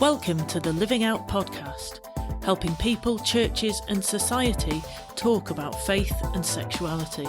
Welcome to the Living Out podcast, helping people, churches and society talk about faith and sexuality.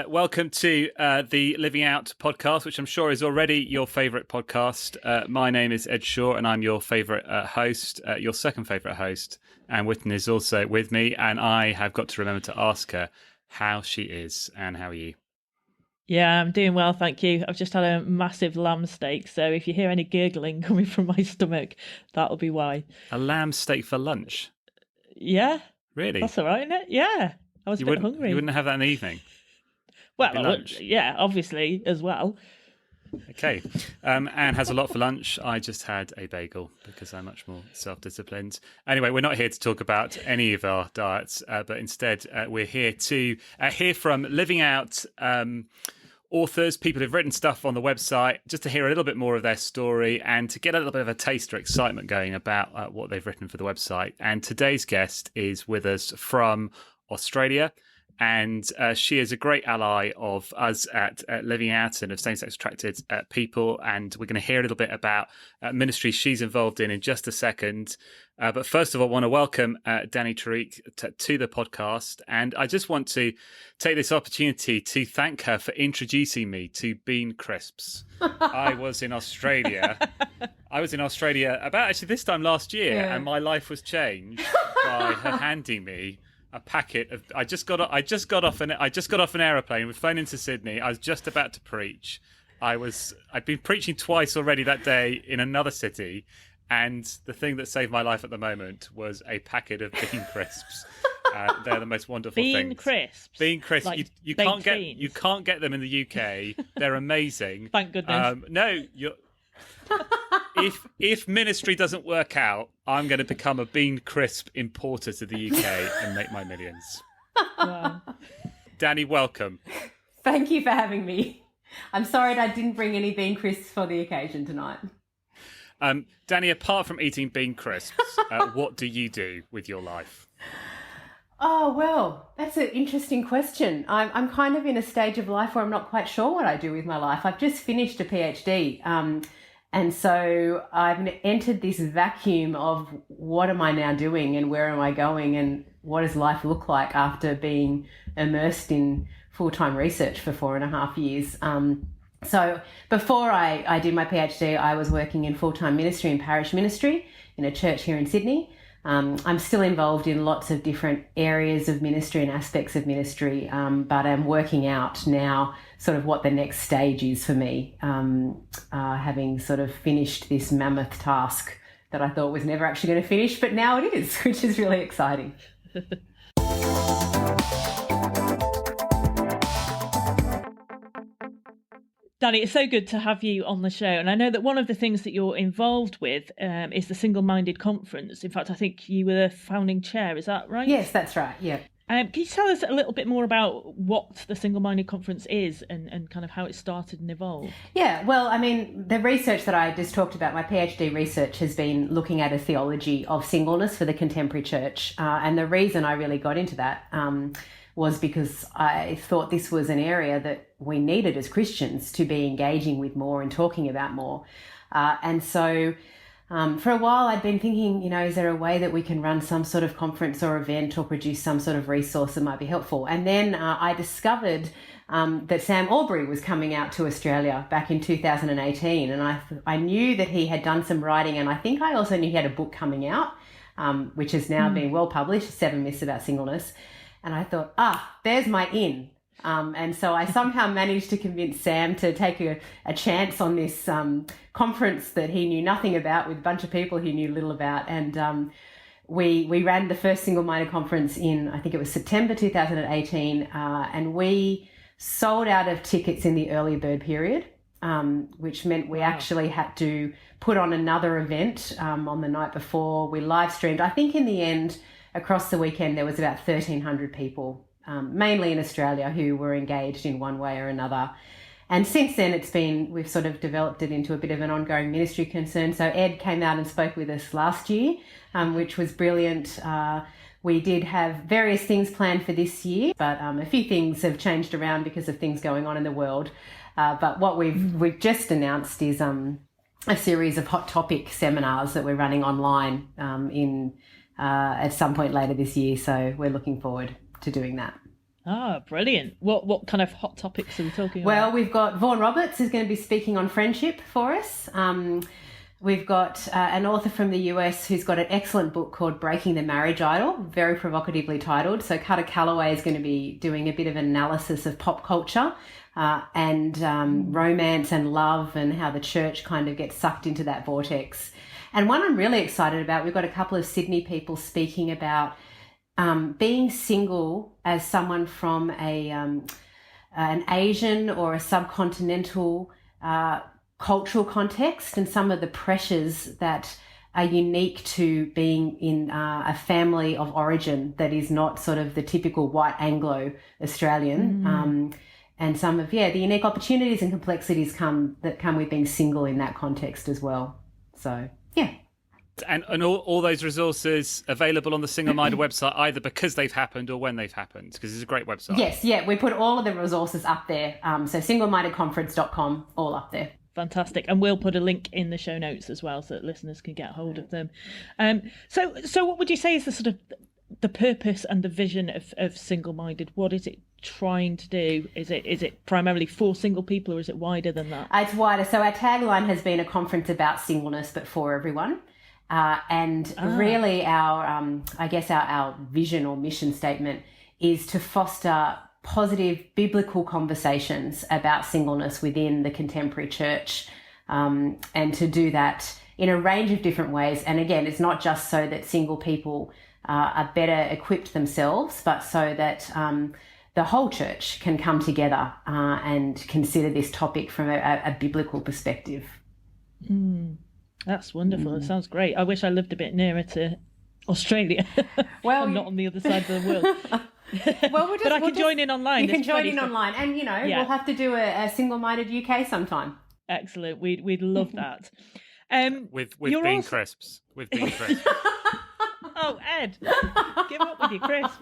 Welcome to the Living Out podcast, which I'm sure is already your favourite podcast. My name is Ed Shaw, and I'm your favourite host, your second favourite host. And Whitton is also with me, and I have got to remember to ask her how she is. And how are you? Yeah, I'm doing well, thank you. I've just had a massive lamb steak, so if you hear any gurgling coming from my stomach, that'll be why. A lamb steak for lunch? Yeah. Really? That's all right, isn't it? Yeah. I was a bit hungry. You wouldn't have that in the evening? Well, yeah, obviously, as well. Okay. Anne has a lot for lunch. I just had a bagel because I'm much more self-disciplined. Anyway, we're not here to talk about any of our diets, but instead we're here to hear from Living Out authors, people who've written stuff on the website, just to hear a little bit more of their story and to get a little bit of a taste or excitement going about what they've written for the website. And today's guest is with us from Australia. And she is a great ally of us at Living Out and of same-sex attracted people. And we're going to hear a little bit about ministries she's involved in just a second. But first of all, I want to welcome Dani Treweek to the podcast. And I just want to take this opportunity to thank her for introducing me to Bean Crisps. I was in Australia about actually this time last year, and my life was changed by her handing me a packet of. I just got off an aeroplane. We've flown into Sydney. I was just about to preach. I'd been preaching twice already that day in another city, and the thing that saved my life at the moment was a packet of Bean Crisps. They're the most wonderful things. Bean Crisps. Like you can't get them in the UK. They're amazing. Thank goodness. If ministry doesn't work out, I'm going to become a Bean Crisp importer to the UK and make my millions. Wow. Dani, welcome. Thank you for having me. I'm sorry I didn't bring any Bean Crisps for the occasion tonight. Dani, apart from eating Bean Crisps, what do you do with your life? Oh, well, that's an interesting question. I'm kind of in a stage of life where I'm not quite sure what I do with my life. I've just finished a PhD. And so I've entered this vacuum of what am I now doing and where am I going and what does life look like after being immersed in full-time research for 4.5 years. So before I did my PhD, I was working in full-time ministry and parish ministry in a church here in Sydney. I'm still involved in lots of different areas of ministry and aspects of ministry, but I'm working out now sort of what the next stage is for me, having sort of finished this mammoth task that I thought was never actually going to finish, but now it is, which is really exciting. Dani, it's so good to have you on the show. And I know that one of the things that you're involved with is the Singleminded Conference. In fact, I think you were the founding chair. Is that right? Yes, that's right. Yeah. Can you tell us a little bit more about what the Singleminded Conference is and kind of how it started and evolved? Yeah, well, I mean, the research that I just talked about, my PhD research has been looking at a theology of singleness for the contemporary church. And the reason I really got into that was because I thought this was an area that we needed as Christians to be engaging with more and talking about more. And so for a while I'd been thinking, is there a way that we can run some sort of conference or event or produce some sort of resource that might be helpful? And then I discovered that Sam Albury was coming out to Australia back in 2018. And I knew that he had done some writing, and I think I also knew he had a book coming out, which has now been well published, 7 Myths About Singleness. And I thought, there's my in. And so I somehow managed to convince Sam to take a chance on this conference that he knew nothing about with a bunch of people he knew little about. And we ran the first Singleminded Conference in, I think it was September 2018. And we sold out of tickets in the early bird period, which meant we actually had to put on another event on the night before. We live streamed. I think in the end, across the weekend, there was about 1,300 people, mainly in Australia, who were engaged in one way or another. And since then, we've sort of developed it into a bit of an ongoing ministry concern. So Ed came out and spoke with us last year, which was brilliant. We did have various things planned for this year, but a few things have changed around because of things going on in the world. But what we've just announced is a series of hot topic seminars that we're running online at some point later this year. So we're looking forward to doing that. Ah, brilliant. What kind of hot topics are we talking about? Well, we've got Vaughan Roberts who's going to be speaking on friendship for us. We've got an author from the US who's got an excellent book called Breaking the Marriage Idol, very provocatively titled. So Carter Calloway is going to be doing a bit of an analysis of pop culture and romance and love and how the church kind of gets sucked into that vortex. And one I'm really excited about, we've got a couple of Sydney people speaking about being single as someone from an Asian or a subcontinental cultural context and some of the pressures that are unique to being in a family of origin that is not sort of the typical white Anglo-Australian. And some of, the unique opportunities and complexities come with being single in that context as well. So, yeah. And all those resources available on the Singleminded website, either because they've happened or when they've happened, because it's a great website. Yes, we put all of the resources up there. So singlemindedconference.com, all up there. Fantastic. And we'll put a link in the show notes as well so that listeners can get hold of them. So what would you say is the sort of the purpose and the vision of Singleminded? What is it trying to do? Is it primarily for single people or is it wider than that? It's wider. So our tagline has been a conference about singleness but for everyone. Really our vision or mission statement is to foster positive biblical conversations about singleness within the contemporary church, and to do that in a range of different ways. And again, it's not just so that single people are better equipped themselves, but so that the whole church can come together and consider this topic from a biblical perspective. That's wonderful. It sounds great. I wish I lived a bit nearer to Australia. Well, I'm not on the other side of the world. Well, but I can join in online. You can join in online, and we'll have to do a Singleminded UK sometime. Excellent. We'd love that. With bean crisps. With bean crisps. Oh, Ed, give up with your crisps.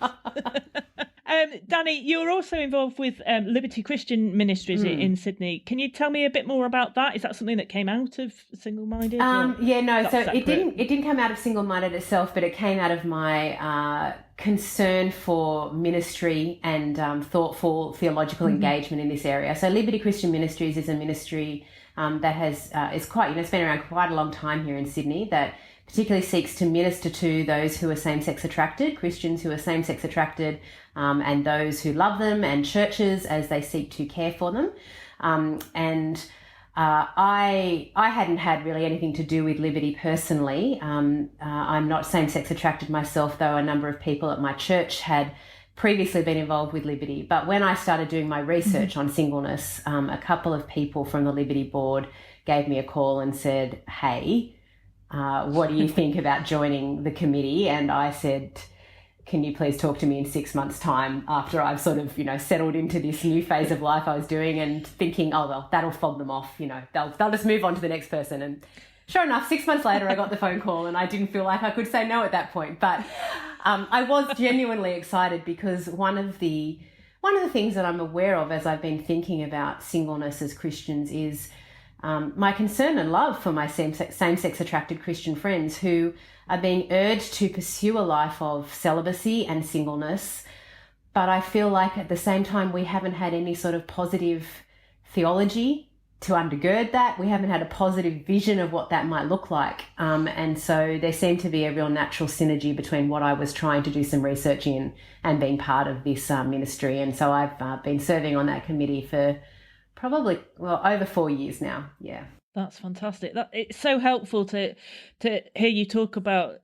Dani, you're also involved with Liberty Christian Ministries in Sydney. Can you tell me a bit more about that? Is that something that came out of Singleminded? So it didn't come out of Singleminded itself, but it came out of my concern for ministry and thoughtful theological engagement in this area. So Liberty Christian Ministries is a ministry that has it's been around quite a long time here in Sydney, that particularly seeks to minister to those who are same-sex attracted, Christians who are same-sex attracted, and those who love them, and churches as they seek to care for them. I hadn't had really anything to do with Liberty personally. I'm not same-sex attracted myself, though a number of people at my church had previously been involved with Liberty. But when I started doing my research on singleness, a couple of people from the Liberty board gave me a call and said, hey, what do you think about joining the committee? And I said, can you please talk to me in 6 months' time, after I've sort of, settled into this new phase of life I was doing, and thinking, oh, well, that'll fob them off, they'll just move on to the next person. And sure enough, 6 months later, I got the phone call, and I didn't feel like I could say no at that point. But I was genuinely excited, because one of the things that I'm aware of as I've been thinking about singleness as Christians is my concern and love for my same-sex attracted Christian friends who are being urged to pursue a life of celibacy and singleness. But I feel like at the same time, we haven't had any sort of positive theology to undergird that. We haven't had a positive vision of what that might look like. And so there seemed to be a real natural synergy between what I was trying to do some research in and being part of this ministry. And so I've been serving on that committee for probably, over 4 years now. Yeah. That's fantastic. It's so helpful to hear you talk about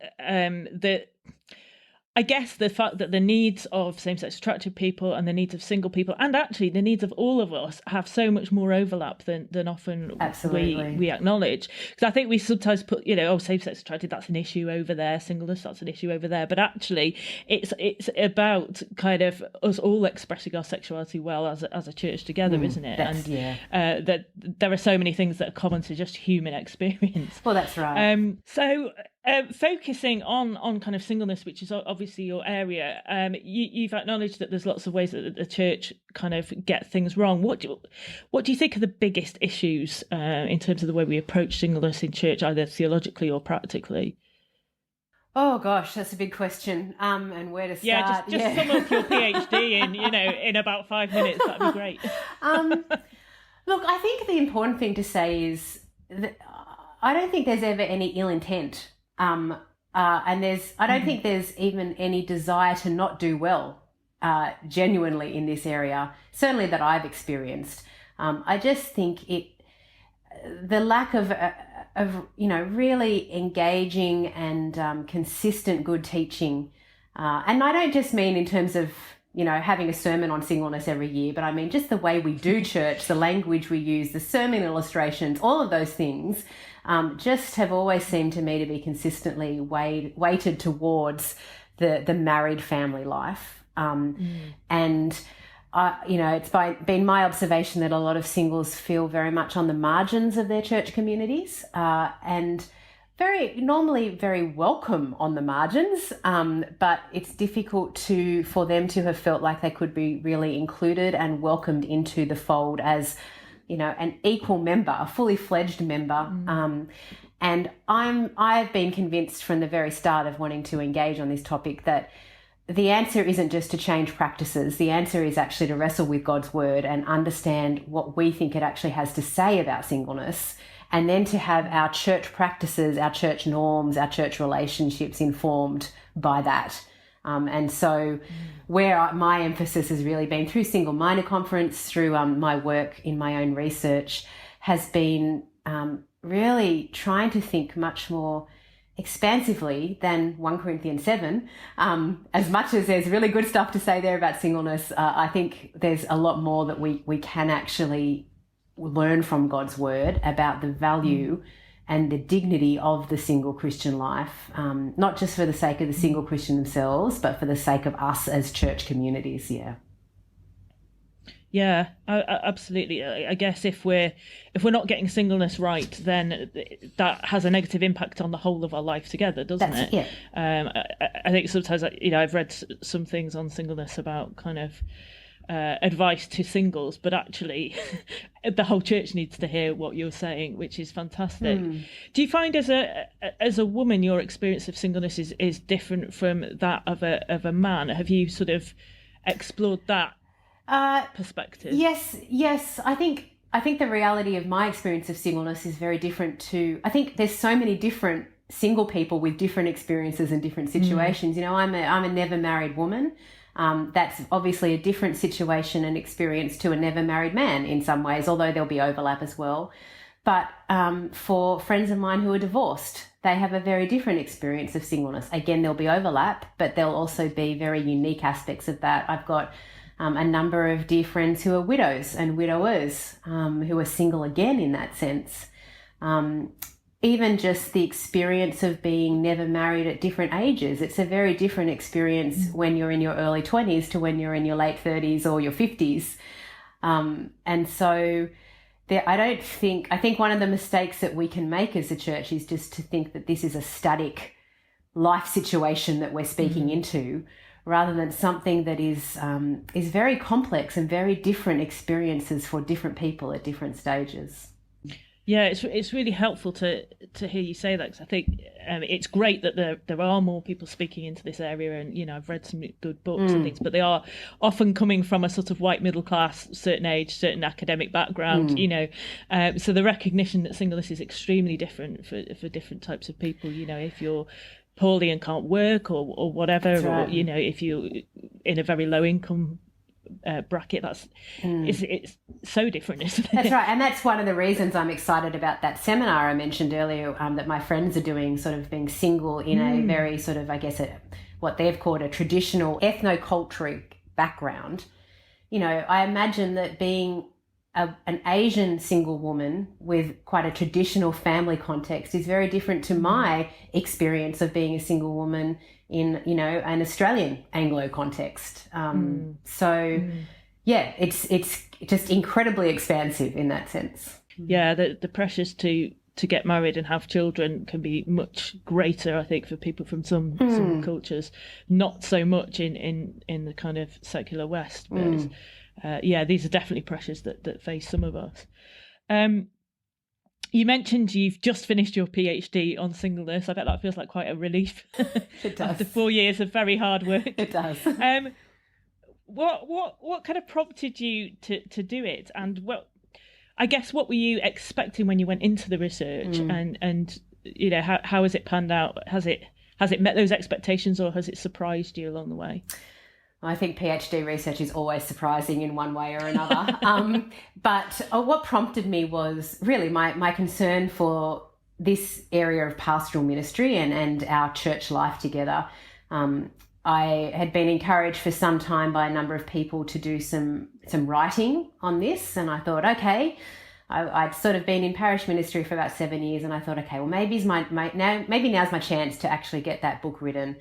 I guess the fact that the needs of same-sex attracted people and the needs of single people, and actually the needs of all of us, have so much more overlap than often we acknowledge. Because I think we sometimes put, same-sex attracted, that's an issue over there, singleness, that's an issue over there. But actually, it's about kind of us all expressing our sexuality well as a church together, isn't it? That there are so many things that are common to just human experience. Well, that's right. So Focusing on kind of singleness, which is obviously your area, you've acknowledged that there's lots of ways that the church kind of get things wrong. What do you think are the biggest issues in terms of the way we approach singleness in church, either theologically or practically? Oh gosh, that's a big question. And where to start? Yeah, just sum up your PhD in about 5 minutes. That'd be great. Look, I think the important thing to say is that I don't think there's ever any ill intent. And I don't think there's even any desire to not do well, genuinely in this area, certainly that I've experienced. I just think the lack of really engaging and consistent good teaching. And I don't just mean in terms of, having a sermon on singleness every year, but I mean just the way we do church, the language we use, the sermon illustrations, all of those things just have always seemed to me to be consistently weighted towards the married family life. And it's been my observation that a lot of singles feel very much on the margins of their church communities, and normally very welcome on the margins, but it's difficult for them to have felt like they could be really included and welcomed into the fold as, an equal member, a fully fledged member. And I've been convinced from the very start of wanting to engage on this topic that the answer isn't just to change practices. The answer is actually to wrestle with God's word and understand what we think it actually has to say about singleness, and then to have our church practices, our church norms, our church relationships informed by that. And so where my emphasis has really been through Singleminded Conference, through my work in my own research, has been really trying to think much more expansively than 1 Corinthians 7. As much as there's really good stuff to say there about singleness, I think there's a lot more that we can actually learn from God's word about the value and the dignity of the single Christian life, not just for the sake of the single Christian themselves, but for the sake of us as church communities. Yeah, absolutely. I guess if we're not getting singleness right, then that has a negative impact on the whole of our life together, doesn't it? Yeah. I think sometimes, I've read some things on singleness about kind of advice to singles, but actually the whole church needs to hear what you're saying, which is fantastic. Do you find as a woman your experience of singleness is different from that of a man? Have you sort of explored that perspective? Yes. I think the reality of my experience of singleness is very different to, I think there's so many different single people with different experiences and different situations. I'm a never married woman. That's obviously a different situation and experience to a never married man in some ways, although there'll be overlap as well. But for friends of mine who are divorced, they have a very different experience of singleness. Again, there'll be overlap, but there'll also be very unique aspects of that. I've got a number of dear friends who are widows and widowers, who are single again in that sense. Even just the experience of being never married at different ages. It's a very different experience when you're in your early 20s to when you're in your late 30s or your 50s. And so I think one of the mistakes that we can make as a church is just to think that this is a static life situation that we're speaking into, rather than something that is very complex and very different experiences for different people at different stages. Yeah, it's really helpful to hear you say that, because I think it's great that there are more people speaking into this area, and I've read some good books and things, but they are often coming from a sort of white middle class, certain age, certain academic background, so the recognition that singleness is extremely different for different types of people. If you're poorly and can't work or whatever, right. Or if you're in a very low income bracket, it's so different, isn't it? That's right. And that's one of the reasons I'm excited about that seminar I mentioned earlier, that my friends are doing, sort of being single in a very sort of, I guess, what they've called a traditional ethnocultural background. I imagine that being an Asian single woman with quite a traditional family context is very different to my experience of being a single woman in, an Australian Anglo context. Yeah, it's just incredibly expansive in that sense. Yeah, the pressures to to get married and have children can be much greater, I think, for people from some cultures, not so much in the kind of secular West. But these are definitely pressures that face some of us. You mentioned you've just finished your PhD on singleness. I bet that feels like quite a relief. It does. After 4 years of very hard work. It does. What kind of prompted you to do it, and I guess what were you expecting when you went into the research, and you know, how has it panned out? Has it met those expectations, or has it surprised you along the way? I think PhD research is always surprising in one way or another. But what prompted me was really my concern for this area of pastoral ministry and our church life together. I had been encouraged for some time by a number of people to do some writing on this, and I thought, okay, I'd sort of been in parish ministry for about 7 years, and I thought, okay, well, maybe now's my chance to actually get that book written.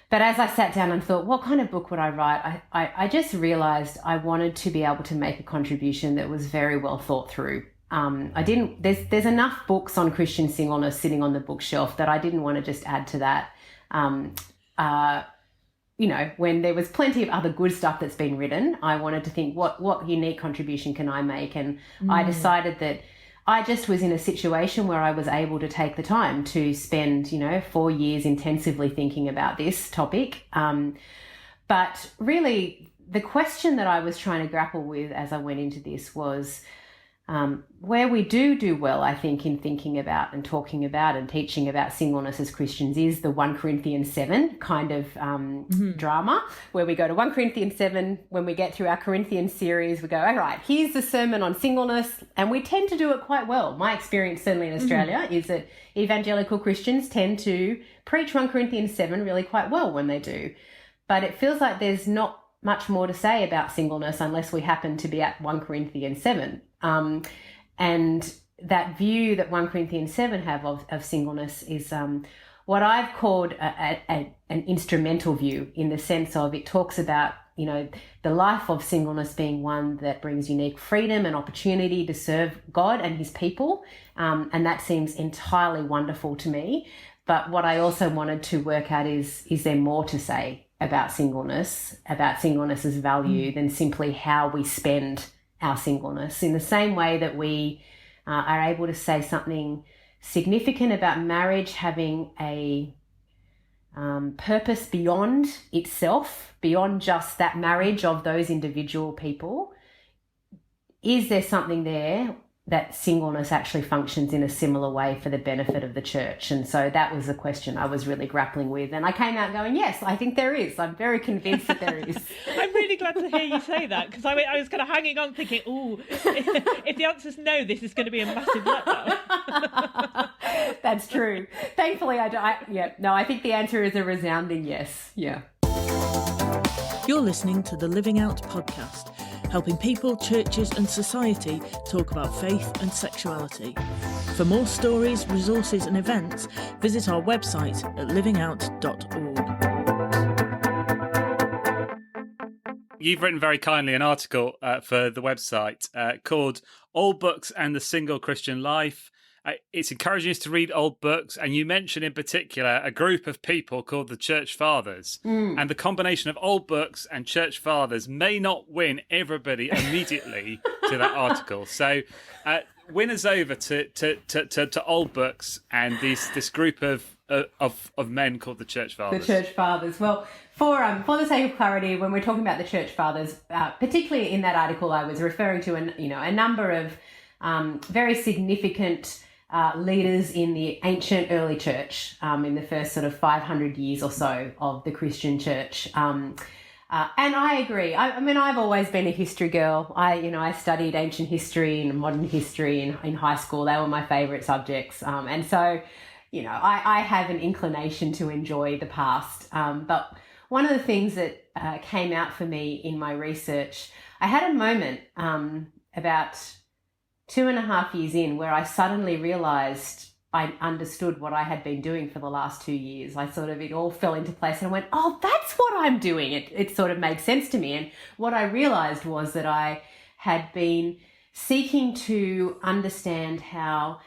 But as I sat down and thought, what kind of book would I write? I just realised I wanted to be able to make a contribution that was very well thought through. There's enough books on Christian singleness sitting on the bookshelf that I didn't want to just add to that. You know, when there was plenty of other good stuff that's been written, I wanted to think, what unique contribution can I make? And I decided that I just was in a situation where I was able to take the time to spend, 4 years intensively thinking about this topic. But really, the question that I was trying to grapple with as I went into this was, where we do well, I think, in thinking about and talking about and teaching about singleness as Christians is the 1 Corinthians 7 kind of drama, where we go to 1 Corinthians 7. When we get through our Corinthians series, we go, all right, here's the sermon on singleness, and we tend to do it quite well. My experience, certainly in Australia, is that evangelical Christians tend to preach 1 Corinthians 7 really quite well when they do. But it feels like there's not much more to say about singleness unless we happen to be at 1 Corinthians 7. And that view that 1 Corinthians 7 have of singleness is what I've called an instrumental view, in the sense of it talks about, the life of singleness being one that brings unique freedom and opportunity to serve God and his people. And that seems entirely wonderful to me. But what I also wanted to work out is there more to say about singleness's value than simply how we spend our singleness, in the same way that we are able to say something significant about marriage having a purpose beyond itself, beyond just that marriage of those individual people. Is there something there that singleness actually functions in a similar way for the benefit of the church? And so that was the question I was really grappling with. And I came out going, yes, I think there is. I'm very convinced that there is. I'm really glad to hear you say that, because I was kind of hanging on thinking, if the answer's no, this is going to be a massive letdown. That's true. Thankfully, I think the answer is a resounding yes. Yeah. You're listening to the Living Out podcast, helping people, churches and society talk about faith and sexuality. For more stories, resources and events, visit our website at livingout.org. You've written very kindly an article for the website called Old Books and the Single Christian Life. It's encouraging us to read old books, and you mention in particular a group of people called the Church Fathers. And the combination of old books and Church Fathers may not win everybody immediately to that article. So win us over to old books and this group of men called the Church Fathers. The Church Fathers. Well, for the sake of clarity, when we're talking about the Church Fathers, particularly in that article, I was referring to a number of very significant leaders in the ancient early church, in the first sort of 500 years or so of the Christian church. And I agree. I mean, I've always been a history girl. I studied ancient history and modern history in high school. They were my favourite subjects. And so, I have an inclination to enjoy the past. But one of the things that came out for me in my research, I had a moment about 2.5 years in where I suddenly realised I understood what I had been doing for the last 2 years. It all fell into place and I went, oh, that's what I'm doing. It sort of made sense to me. And what I realised was that I had been seeking to understand how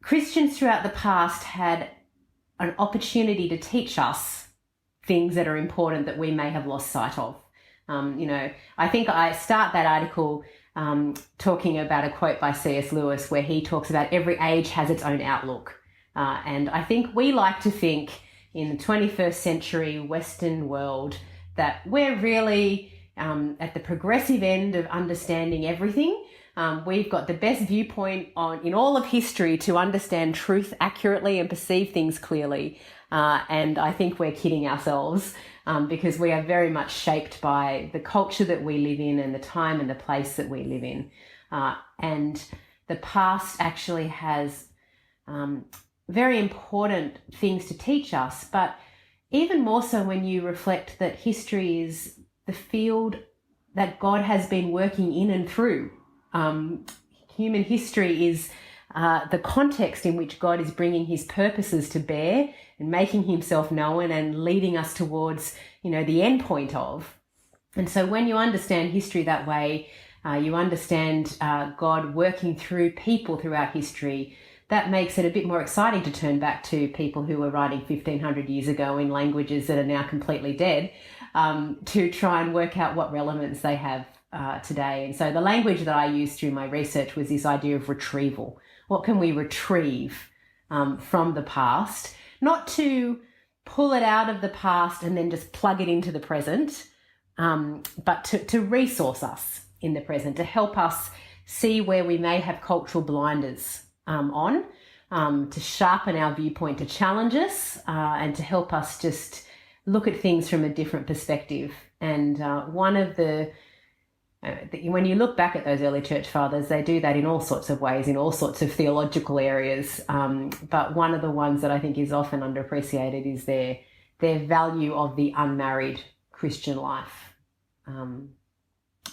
Christians throughout the past had an opportunity to teach us things that are important that we may have lost sight of. I think I start that article talking about a quote by C.S. Lewis where he talks about every age has its own outlook. And I think we like to think in the 21st century Western world that we're really at the progressive end of understanding everything. We've got the best viewpoint in all of history to understand truth accurately and perceive things clearly. And I think we're kidding ourselves because we are very much shaped by the culture that we live in and the time and the place that we live in. And the past actually has very important things to teach us, but even more so when you reflect that history is the field that God has been working in and through. Human history is the context in which God is bringing his purposes to bear and making himself known and leading us towards, the end point of. And so when you understand history that way, you understand God working through people throughout history, that makes it a bit more exciting to turn back to people who were writing 1,500 years ago in languages that are now completely dead, to try and work out what relevance they have today. And so the language that I used through my research was this idea of retrieval. What can we retrieve from the past? Not to pull it out of the past and then just plug it into the present, but to resource us in the present, to help us see where we may have cultural blinders to sharpen our viewpoint, to challenge us, and to help us just look at things from a different perspective. And one of when you look back at those early church fathers, they do that in all sorts of ways, in all sorts of theological areas. But one of the ones that I think is often underappreciated is their value of the unmarried Christian life.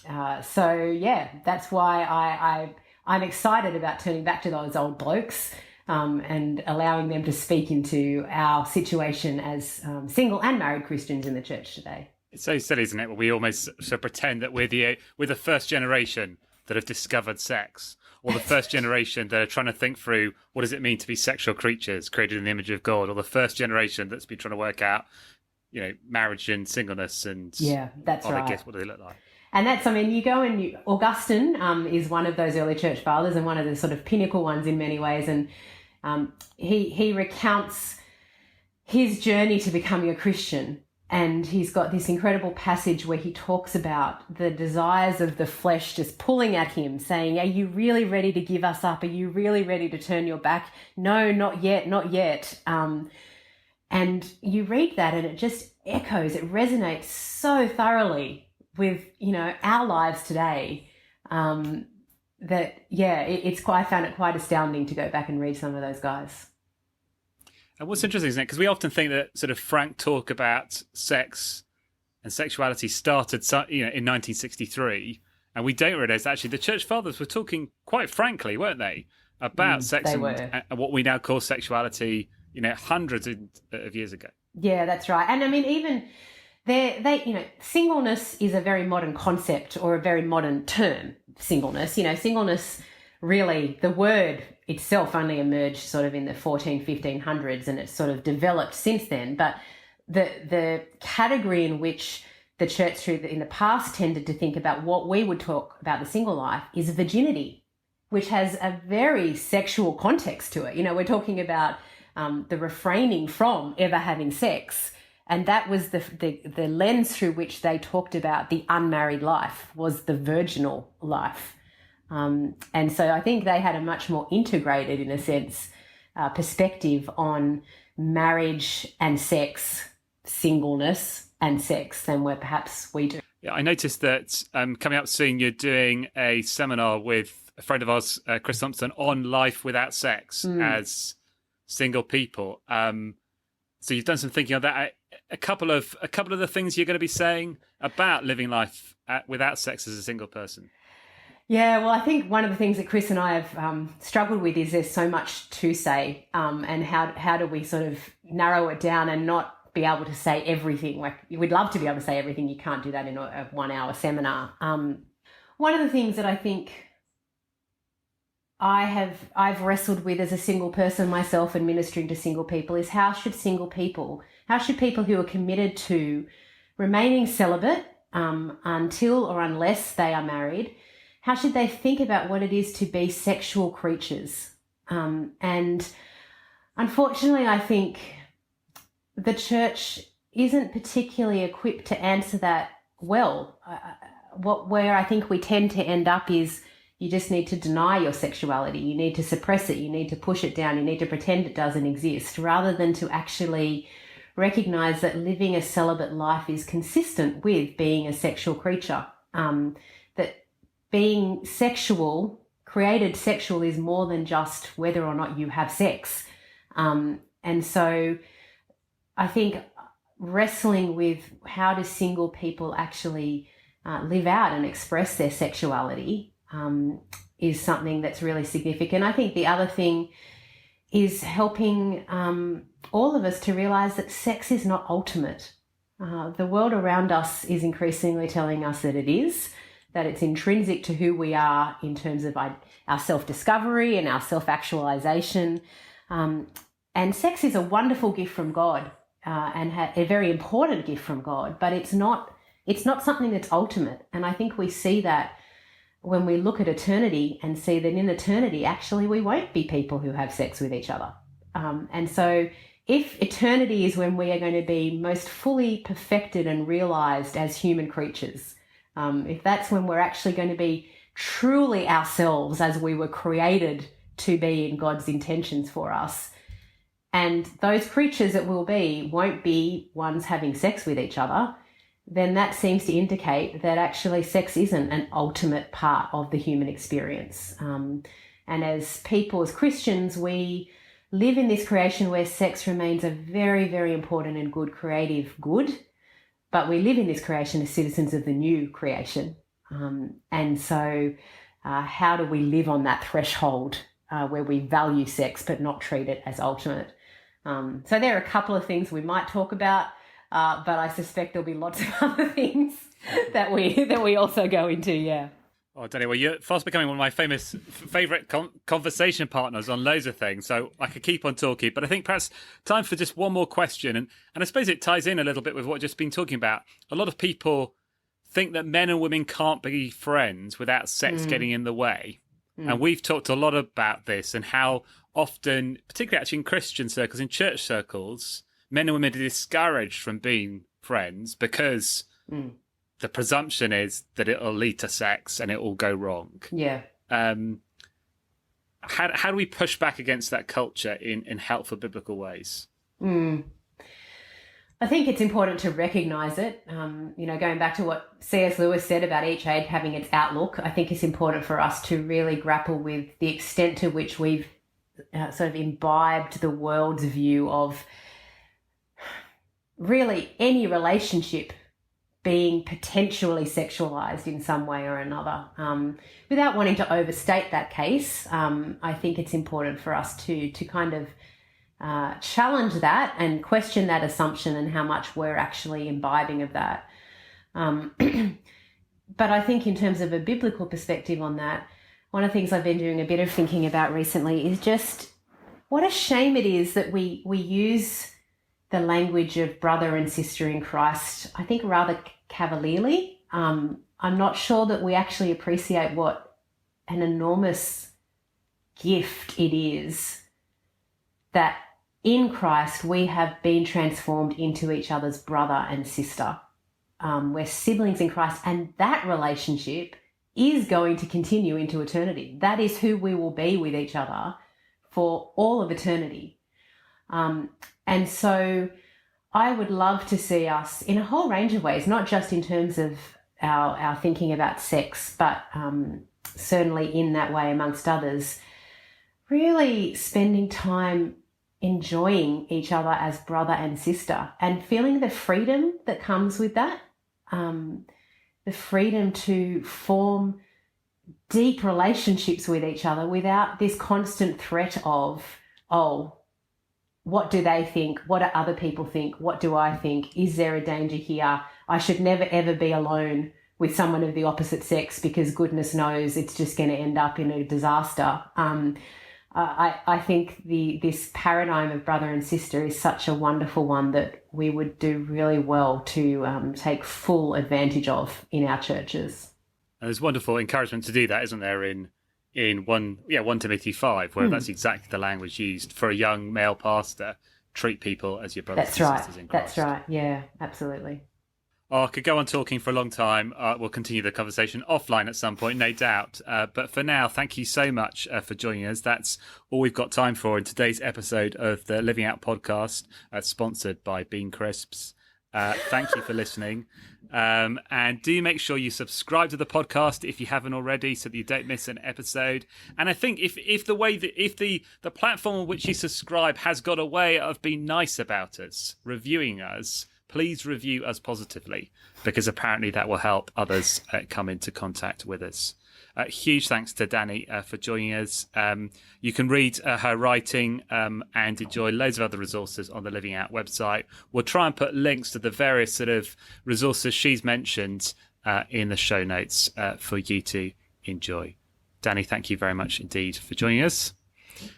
That's why I'm excited about turning back to those old blokes and allowing them to speak into our situation as single and married Christians in the church today. It's so silly, isn't it? We almost sort of pretend that we're the first generation that have discovered sex, or the first generation that are trying to think through what does it mean to be sexual creatures created in the image of God, or the first generation that's been trying to work out, marriage and singleness and that's right. I guess what do they look like? And you go and Augustine is one of those early church fathers and one of the sort of pinnacle ones in many ways. And he recounts his journey to becoming a Christian. And he's got this incredible passage where he talks about the desires of the flesh just pulling at him, saying, are you really ready to give us up? Are you really ready to turn your back? No, not yet, not yet. And you read that and it just echoes, it resonates so thoroughly with, our lives today, I found it quite astounding to go back and read some of those guys. And what's interesting, isn't it? Because we often think that sort of frank talk about sex and sexuality started, in 1963, and we don't realise actually the church fathers were talking quite frankly, weren't they, about sex and what we now call sexuality, hundreds of years ago. Yeah, that's right. And I mean, even singleness is a very modern concept or a very modern term. Singleness, singleness. Really, the word itself only emerged sort of in the 1500s and it's sort of developed since then. But the category in which the church in the past tended to think about what we would talk about the single life is virginity, which has a very sexual context to it. We're talking about the refraining from ever having sex. And that was the lens through which they talked about the unmarried life, was the virginal life. And so I think they had a much more integrated, in a sense, perspective on marriage and sex, singleness and sex than perhaps we do. Yeah, I noticed that coming up soon, you're doing a seminar with a friend of ours, Chris Thompson, on life without sex as single people. So you've done some thinking on that. A couple of the things you're going to be saying about living life without sex as a single person. Yeah, well, I think one of the things that Chris and I have struggled with is there's so much to say, and how do we sort of narrow it down and not be able to say everything? Like, we'd love to be able to say everything. You can't do that in a 1 hour seminar. One of the things that I think I've wrestled with as a single person myself and ministering to single people is how should people who are committed to remaining celibate until or unless they are married, how should they think about what it is to be sexual creatures? And unfortunately, I think the church isn't particularly equipped to answer that well. Where I think we tend to end up is you just need to deny your sexuality. You need to suppress it. You need to push it down. You need to pretend it doesn't exist, rather than to actually recognize that living a celibate life is consistent with being a sexual creature. That being sexual, created sexual, is more than just whether or not you have sex. And so I think wrestling with how do single people actually live out and express their sexuality is something that's really significant. I think the other thing is helping all of us to realize that sex is not ultimate. The world around us is increasingly telling us that it is, that it's intrinsic to who we are in terms of our self-discovery and our self-actualization. And sex is a wonderful gift from God and a very important gift from God, but it's not something that's ultimate. And I think we see that when we look at eternity and see that in eternity, actually, we won't be people who have sex with each other. And so if eternity is when we are going to be most fully perfected and realized as human creatures, if that's when we're actually going to be truly ourselves as we were created to be in God's intentions for us, and those creatures that will be won't be ones having sex with each other, then that seems to indicate that actually sex isn't an ultimate part of the human experience. And as people, as Christians, we live in this creation where sex remains a very, very important and good creative good, but we live in this creation as citizens of the new creation. And so how do we live on that threshold where we value sex but not treat it as ultimate? So there are a couple of things we might talk about, but I suspect there'll be lots of other things that we also go into, yeah. Oh, Dani, well, you're fast becoming one of my favourite conversation partners on loads of things, so I could keep on talking, but I think perhaps time for just one more question, and I suppose it ties in a little bit with what I've just been talking about. A lot of people think that men and women can't be friends without sex getting in the way, and we've talked a lot about this and how often, particularly actually in Christian circles, in church circles, men and women are discouraged from being friends because the presumption is that it'll lead to sex and it will go wrong. Yeah. How do we push back against that culture in helpful biblical ways? I think it's important to recognise it. Going back to what C.S. Lewis said about each age having its outlook, I think it's important for us to really grapple with the extent to which we've sort of imbibed the world's view of really any relationship being potentially sexualized in some way or another. Without wanting to overstate that case, I think it's important for us to kind of challenge that and question that assumption and how much we're actually imbibing of that. But I think in terms of a biblical perspective on that, one of the things I've been doing a bit of thinking about recently is just what a shame it is that we use the language of brother and sister in Christ, I think, rather cavalierly. I'm not sure that we actually appreciate what an enormous gift it is that in Christ we have been transformed into each other's brother and sister. We're siblings in Christ, and that relationship is going to continue into eternity. That is who we will be with each other for all of eternity. And so I would love to see us in a whole range of ways, not just in terms of our thinking about sex, but certainly in that way amongst others, really spending time enjoying each other as brother and sister and feeling the freedom that comes with that, the freedom to form deep relationships with each other without this constant threat of, oh, what do they think? What do other people think? What do I think? Is there a danger here? I should never, ever be alone with someone of the opposite sex, because goodness knows it's just going to end up in a disaster. I think this paradigm of brother and sister is such a wonderful one that we would do really well to take full advantage of in our churches. And there's wonderful encouragement to do that, isn't there, in 1 Timothy 5, where that's exactly the language used for a young male pastor. Treat people as your brothers and sisters in Christ. That's right. Yeah, absolutely. Oh, I could go on talking for a long time. We'll continue the conversation offline at some point, no doubt. But for now, thank you so much for joining us. That's all we've got time for in today's episode of the Living Out podcast, sponsored by Bean Crisps. Thank you for listening. And do make sure you subscribe to the podcast if you haven't already, so that you don't miss an episode. And I think if the platform on which you subscribe has got a way of being nice about us, reviewing us, please review us positively, because apparently that will help others come into contact with us. Huge thanks to Dani for joining us. You can read her writing and enjoy loads of other resources on the Living Out website. We'll try and put links to the various sort of resources she's mentioned in the show notes for you to enjoy. Dani, thank you very much indeed for joining us.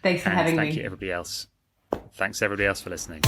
Thanks for having me. Thank you, everybody else. Thanks, everybody else, for listening.